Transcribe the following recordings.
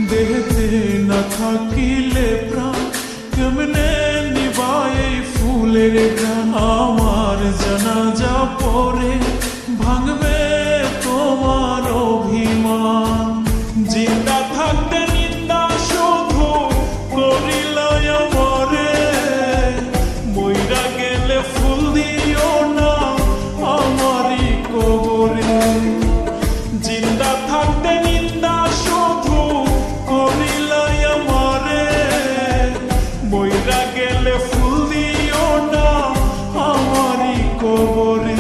দেহতে না থাকিলে প্রাণ কেমনে নিবায় এই ফুলের গান। আমার জানাজা পরে ভাঙবে তোমার অভিমান। জিন্দা থাকতে নিন্দা শুধু করিলাই আমারে, মইরা গেলে ফুল দিও না আমারই কবরে। জিন্দা থাকতে নিন্দা শুধু করিলাই আমারে, মইরা গেলে ফুল দিও না আমারই কবরে।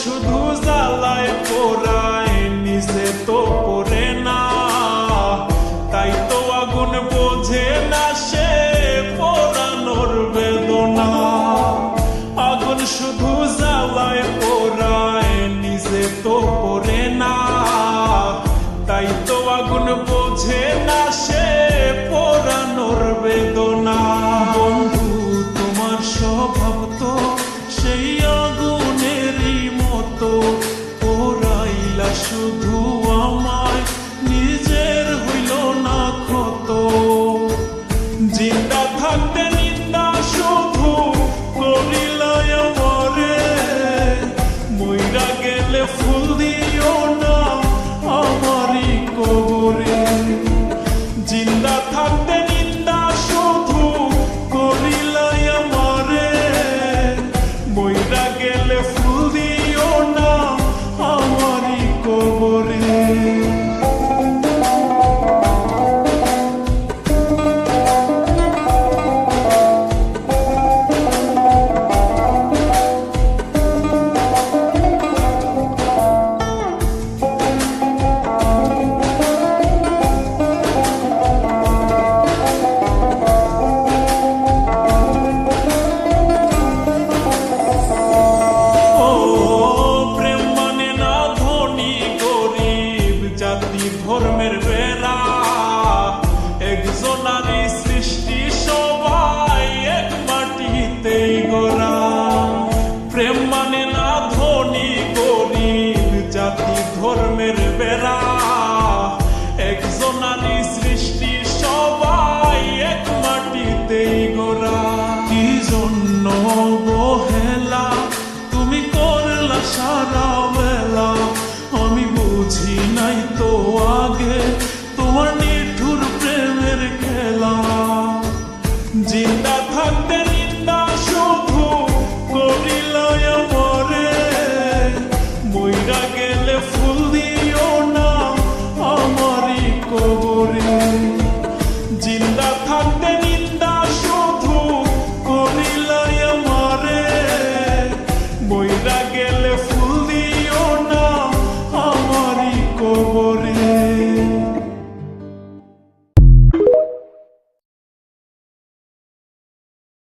শুধু জ্বালায় পোড়ায় নিজে তো পড়ে না, তাই তো আগুন বোঝে না সে পোড়ানোর বেদনা। আগুন শুধু জ্বালায় পোড়ায় নিজে তো পড়ে না, তাই তো আগুন বোঝে না সে পোড়ানোর বেদনা। বন্ধু তোমার স্বভাব তো সেই আগুনেরই মতো, পোড়াইলা শুধু আমায় নিজের হইল না ক্ষত। জিন্দা থাকতে